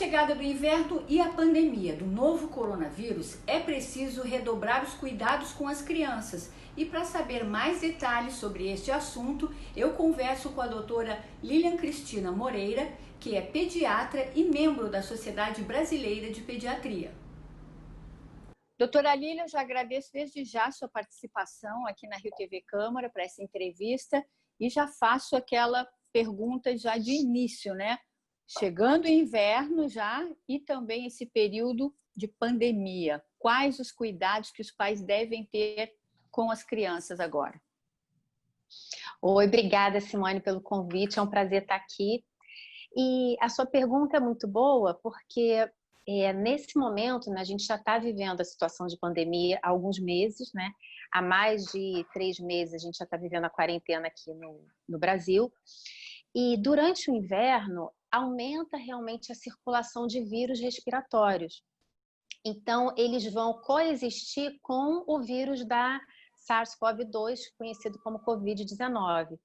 chegada do inverno e a pandemia do novo coronavírus, é preciso redobrar os cuidados com as crianças. E para saber mais detalhes sobre este assunto, eu converso com a doutora Lilian Cristina Moreira, que é pediatra e membro da Sociedade Brasileira de Pediatria. Doutora Lilian, eu já agradeço desde já a sua participação aqui na Rio TV Câmara para essa entrevista e já faço aquela pergunta já de início, né? Chegando o inverno já e também esse período de pandemia. Quais os cuidados que os pais devem ter com as crianças agora? Oi, obrigada, Simone, pelo convite. É um prazer estar aqui. E a sua pergunta é muito boa, porque nesse momento, né, a gente já está vivendo a situação de pandemia há alguns meses, né? Há mais de 3 meses a gente já está vivendo a quarentena aqui no Brasil. E durante o inverno, aumenta realmente a circulação de vírus respiratórios. Então, eles vão coexistir com o vírus da SARS-CoV-2, conhecido como Covid-19.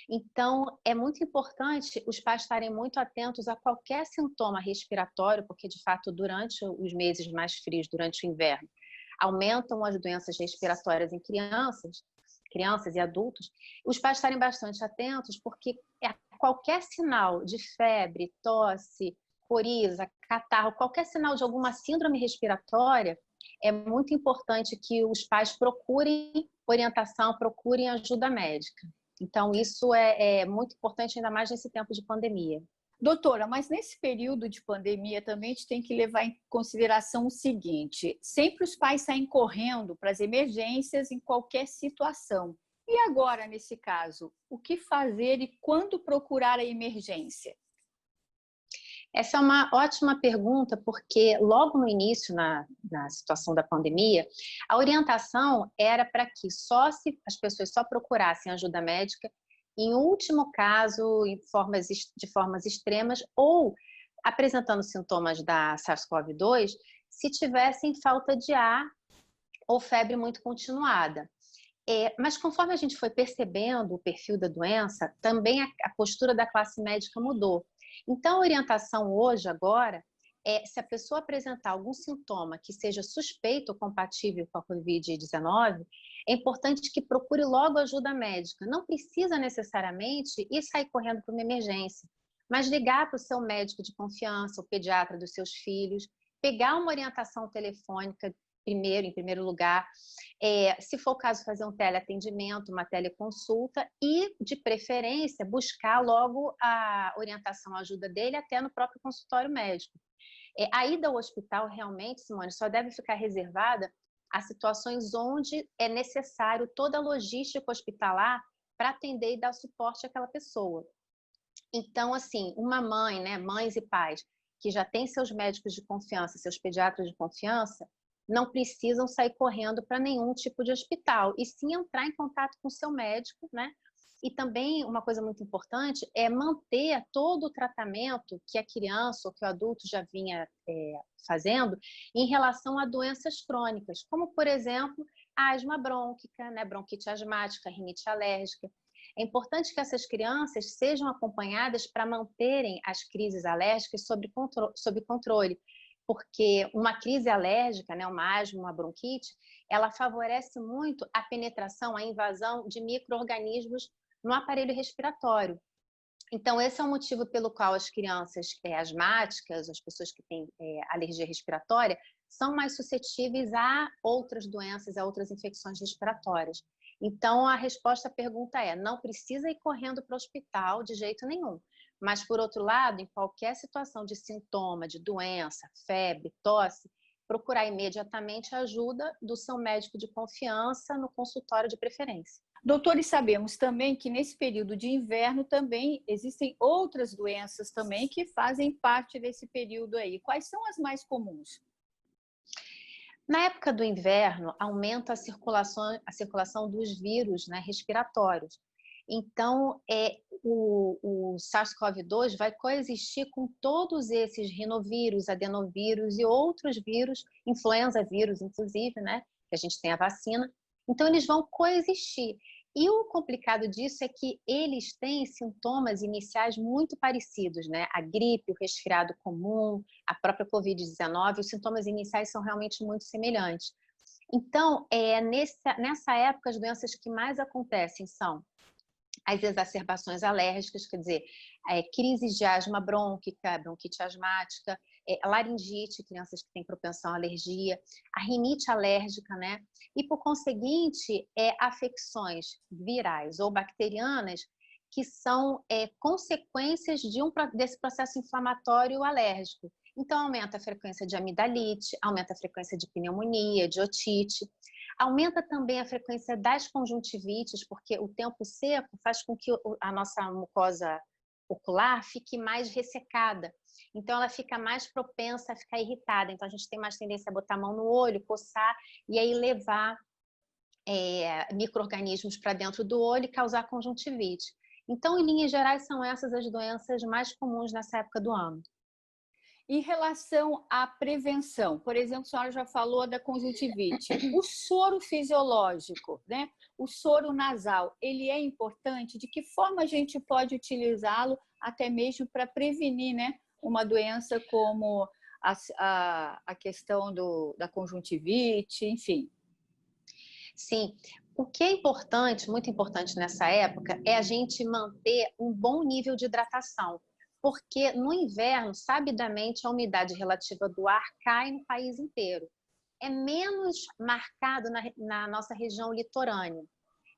Então, é muito importante os pais estarem muito atentos a qualquer sintoma respiratório, porque, de fato, durante os meses mais frios, durante o inverno, aumentam as doenças respiratórias em crianças e adultos. Os pais estarem bastante atentos, porque qualquer sinal de febre, tosse, coriza, catarro, qualquer sinal de alguma síndrome respiratória, é muito importante que os pais procurem orientação, procurem ajuda médica. Então, isso é muito importante, ainda mais nesse tempo de pandemia. Doutora, mas nesse período de pandemia também a gente tem que levar em consideração o seguinte: sempre os pais saem correndo para as emergências em qualquer situação. E agora, nesse caso, o que fazer e quando procurar a emergência? Essa é uma ótima pergunta, porque logo no início, na situação da pandemia, a orientação era para que as pessoas só procurassem ajuda médica em último caso, de formas extremas, ou apresentando sintomas da SARS-CoV-2, se tivessem falta de ar ou febre muito continuada. Mas conforme a gente foi percebendo o perfil da doença, também a postura da classe médica mudou. Então, a orientação hoje, agora, se a pessoa apresentar algum sintoma que seja suspeito ou compatível com a Covid-19, é importante que procure logo ajuda médica. Não precisa necessariamente ir sair correndo para uma emergência, mas ligar para o seu médico de confiança, o pediatra dos seus filhos, pegar uma orientação telefônica em primeiro lugar, se for o caso, fazer um teleatendimento, uma teleconsulta e, de preferência, buscar logo a orientação, a ajuda dele até no próprio consultório médico. A ida ao hospital, realmente, Simone, só deve ficar reservada a situações onde é necessário toda a logística hospitalar para atender e dar suporte àquela pessoa. Então, assim, uma mãe, né, mães e pais, que já têm seus médicos de confiança, seus pediatras de confiança, não precisam sair correndo para nenhum tipo de hospital, e sim entrar em contato com o seu médico, né? E também uma coisa muito importante é manter todo o tratamento que a criança ou que o adulto já vinha fazendo em relação a doenças crônicas, como, por exemplo, a asma brônquica, né? Bronquite asmática, rinite alérgica. É importante que essas crianças sejam acompanhadas para manterem as crises alérgicas sob controle, porque uma crise alérgica, né, uma asma, uma bronquite, ela favorece muito a penetração, a invasão de micro-organismos no aparelho respiratório. Então, esse é o motivo pelo qual as crianças asmáticas, as pessoas que têm alergia respiratória, são mais suscetíveis a outras doenças, a outras infecções respiratórias. Então, a resposta à pergunta é: não precisa ir correndo para o hospital de jeito nenhum. Mas, por outro lado, em qualquer situação de sintoma, de doença, febre, tosse, procurar imediatamente a ajuda do seu médico de confiança no consultório de preferência. Doutores, sabemos também que nesse período de inverno também existem outras doenças também que fazem parte desse período aí. Quais são as mais comuns? Na época do inverno, aumenta a circulação dos vírus, né, respiratórios. Então, o SARS-CoV-2 vai coexistir com todos esses rinovírus, adenovírus e outros vírus, influenza vírus, inclusive, né, que a gente tem a vacina. Então, eles vão coexistir. E o complicado disso é que eles têm sintomas iniciais muito parecidos, né? A gripe, o resfriado comum, a própria Covid-19, os sintomas iniciais são realmente muito semelhantes. Então, nessa época, as doenças que mais acontecem são as exacerbações alérgicas, quer dizer, crises de asma brônquica, bronquite asmática, laringite, crianças que têm propensão à alergia, a rinite alérgica, né? E, por conseguinte, afecções virais ou bacterianas que são consequências desse processo inflamatório alérgico. Então, aumenta a frequência de amidalite, aumenta a frequência de pneumonia, de otite. Aumenta também a frequência das conjuntivites, porque o tempo seco faz com que a nossa mucosa ocular fique mais ressecada. Então, ela fica mais propensa a ficar irritada. Então, a gente tem mais tendência a botar a mão no olho, coçar e aí levar micro-organismos para dentro do olho e causar conjuntivite. Então, em linhas gerais, são essas as doenças mais comuns nessa época do ano. Em relação à prevenção, por exemplo, a senhora já falou da conjuntivite. O soro fisiológico, né? O soro nasal, ele é importante? De que forma a gente pode utilizá-lo até mesmo para prevenir, né, uma doença como a questão da conjuntivite, enfim? Sim, o que é importante, muito importante nessa época, é a gente manter um bom nível de hidratação, porque no inverno, sabidamente, a umidade relativa do ar cai no país inteiro. É menos marcado na nossa região litorânea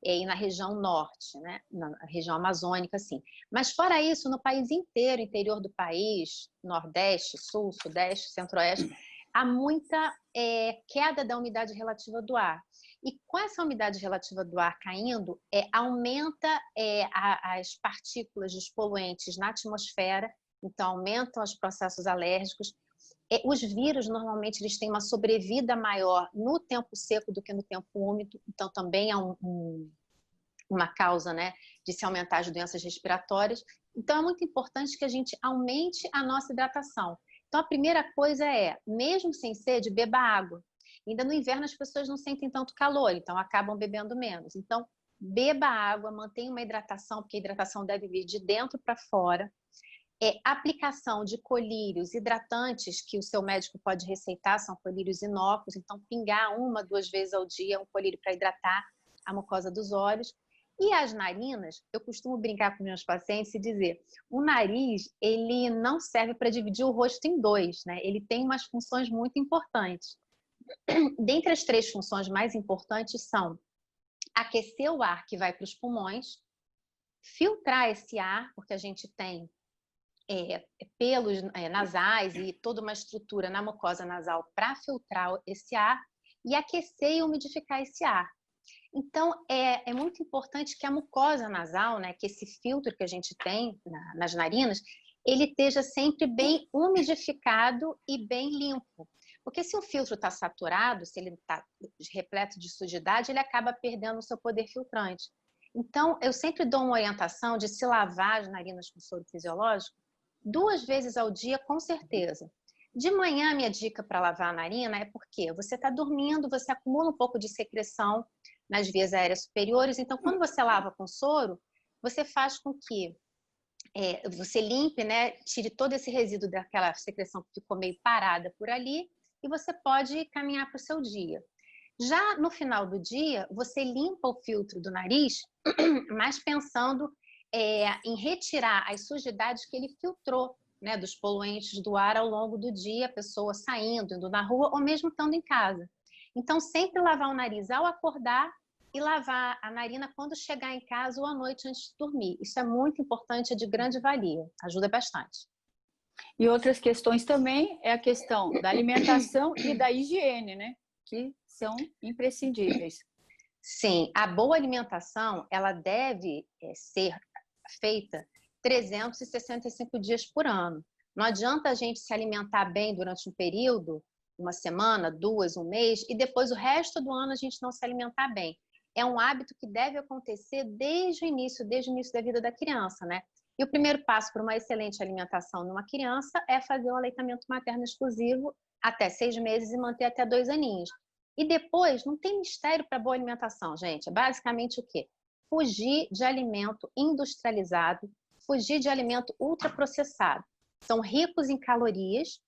e na região norte, né? Na região amazônica, assim. Mas fora isso, no país inteiro, interior do país, nordeste, sul, sudeste, centro-oeste, há muita queda da umidade relativa do ar. E com essa umidade relativa do ar caindo, aumenta as partículas dos poluentes na atmosfera, então aumentam os processos alérgicos. Os vírus, normalmente, eles têm uma sobrevida maior no tempo seco do que no tempo úmido, então também é uma causa, né, de se aumentar as doenças respiratórias. Então, é muito importante que a gente aumente a nossa hidratação. Então, a primeira coisa mesmo sem sede, beba água. Ainda no inverno as pessoas não sentem tanto calor, então acabam bebendo menos. Então, beba água, mantenha uma hidratação, porque a hidratação deve vir de dentro para fora. Aplicação de colírios hidratantes que o seu médico pode receitar, são colírios inócuos, então pingar 1, 2 vezes ao dia um colírio para hidratar a mucosa dos olhos. E as narinas, eu costumo brincar com meus pacientes e dizer, o nariz, ele não serve para dividir o rosto em dois, né? Ele tem umas funções muito importantes. Dentre as 3 funções mais importantes são aquecer o ar que vai para os pulmões, filtrar esse ar, porque a gente tem pelos nasais e toda uma estrutura na mucosa nasal para filtrar esse ar, e aquecer e umidificar esse ar. Então, é muito importante que a mucosa nasal, né, que esse filtro que a gente tem nas narinas, ele esteja sempre bem umidificado e bem limpo. Porque se o filtro está saturado, se ele está repleto de sujidade, ele acaba perdendo o seu poder filtrante. Então, eu sempre dou uma orientação de se lavar as narinas com soro fisiológico 2 vezes ao dia, com certeza. De manhã, a minha dica para lavar a narina é porque você está dormindo, você acumula um pouco de secreção nas vias aéreas superiores, então quando você lava com soro, você faz com que você limpe, né, tire todo esse resíduo daquela secreção que ficou meio parada por ali e você pode caminhar para o seu dia. Já no final do dia, você limpa o filtro do nariz, mas pensando em retirar as sujidades que ele filtrou, né, dos poluentes do ar ao longo do dia, a pessoa saindo, indo na rua ou mesmo estando em casa. Então, sempre lavar o nariz ao acordar e lavar a narina quando chegar em casa ou à noite antes de dormir. Isso é muito importante, é de grande valia, ajuda bastante. E outras questões também é a questão da alimentação e da higiene, né? Que são imprescindíveis. Sim, a boa alimentação, ela deve ser feita 365 dias por ano. Não adianta a gente se alimentar bem durante um período, uma semana, 2, um mês, e depois o resto do ano a gente não se alimentar bem. É um hábito que deve acontecer desde o início da vida da criança, né? E o primeiro passo para uma excelente alimentação numa criança é fazer um aleitamento materno exclusivo até 6 meses e manter até 2 aninhos. E depois, não tem mistério para boa alimentação, gente. É basicamente o quê? fugir de alimento industrializado, fugir de alimento ultraprocessado. São ricos em calorias,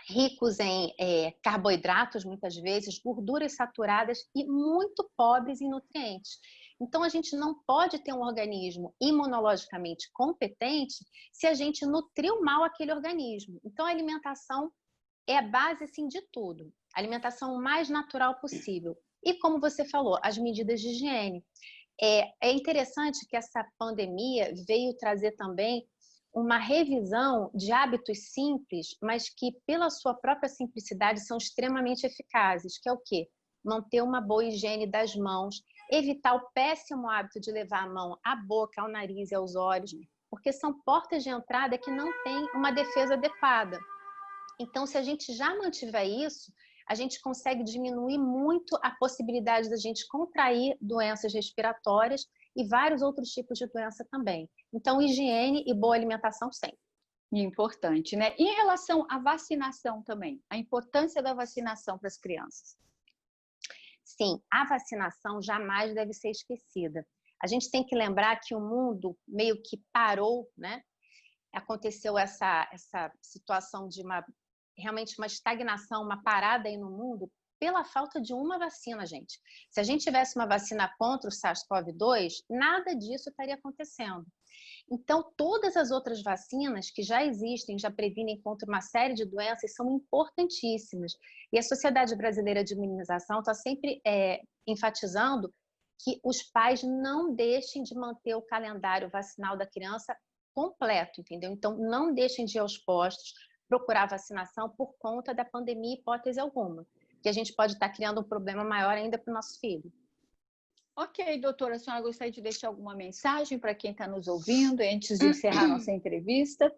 ricos em carboidratos, muitas vezes, gorduras saturadas e muito pobres em nutrientes. Então, a gente não pode ter um organismo imunologicamente competente se a gente nutriu mal aquele organismo. Então, a alimentação é a base, assim, de tudo. A alimentação o mais natural possível. E, como você falou, as medidas de higiene. É interessante que essa pandemia veio trazer também uma revisão de hábitos simples, mas que, pela sua própria simplicidade, são extremamente eficazes, que é o quê? Manter uma boa higiene das mãos, evitar o péssimo hábito de levar a mão à boca, ao nariz e aos olhos, porque são portas de entrada que não têm uma defesa adequada. Então, se a gente já mantiver isso, a gente consegue diminuir muito a possibilidade da gente contrair doenças respiratórias e vários outros tipos de doença também. Então, higiene e boa alimentação sempre. Importante, né? E em relação à vacinação também, a importância da vacinação para as crianças. Sim, a vacinação jamais deve ser esquecida. A gente tem que lembrar que o mundo meio que parou, né? Aconteceu essa situação de realmente uma estagnação, uma parada aí no mundo pela falta de uma vacina, gente. Se a gente tivesse uma vacina contra o SARS-CoV-2, nada disso estaria acontecendo. Então, todas as outras vacinas que já existem, já previnem contra uma série de doenças, são importantíssimas. E a Sociedade Brasileira de Imunização está sempre enfatizando que os pais não deixem de manter o calendário vacinal da criança completo, entendeu? Então, não deixem de ir aos postos, procurar vacinação por conta da pandemia, hipótese alguma, que a gente pode estar criando um problema maior ainda para o nosso filho. Ok, doutora, a senhora gostaria de deixar alguma mensagem para quem está nos ouvindo antes de encerrar nossa entrevista?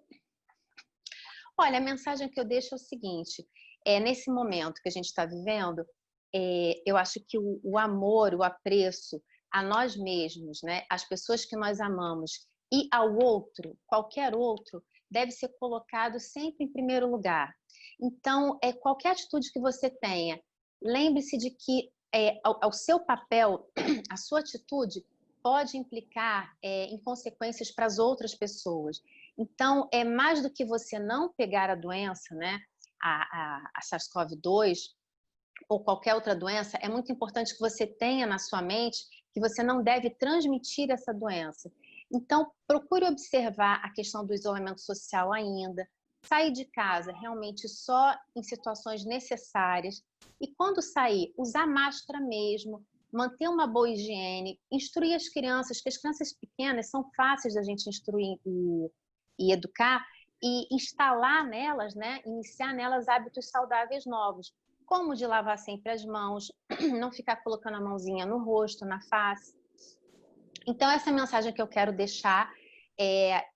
Olha, a mensagem que eu deixo é o seguinte, nesse momento que a gente está vivendo, eu acho que o amor, o apreço a nós mesmos, né, as pessoas que nós amamos e ao outro, qualquer outro, deve ser colocado sempre em primeiro lugar. Então, qualquer atitude que você tenha, lembre-se de que ao seu papel, a sua atitude pode implicar em consequências para as outras pessoas. Então, é mais do que você não pegar a doença, né, a SARS-CoV-2 ou qualquer outra doença, é muito importante que você tenha na sua mente que você não deve transmitir essa doença. Então, procure observar a questão do isolamento social ainda, sair de casa realmente só em situações necessárias e quando sair, usar máscara mesmo, manter uma boa higiene, instruir as crianças, que as crianças pequenas são fáceis da gente instruir e educar e instalar nelas, né, iniciar nelas hábitos saudáveis novos, como de lavar sempre as mãos, não ficar colocando a mãozinha no rosto, na face. Então, essa é a mensagem que eu quero deixar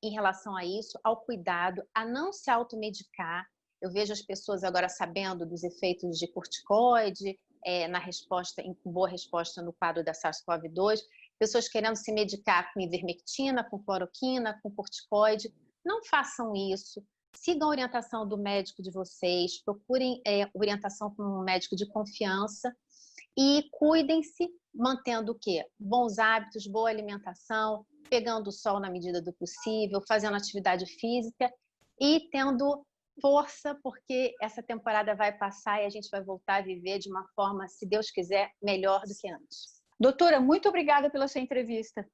em relação a isso, ao cuidado, a não se automedicar. Eu vejo as pessoas agora sabendo dos efeitos de corticoide, em boa resposta no quadro da SARS-CoV-2, pessoas querendo se medicar com ivermectina, com cloroquina, com corticoide. Não façam isso. Sigam a orientação do médico de vocês, procurem orientação com um médico de confiança e cuidem-se mantendo o quê? Bons hábitos, boa alimentação, pegando o sol na medida do possível, fazendo atividade física e tendo força, porque essa temporada vai passar e a gente vai voltar a viver de uma forma, se Deus quiser, melhor do que antes. Doutora, muito obrigada pela sua entrevista.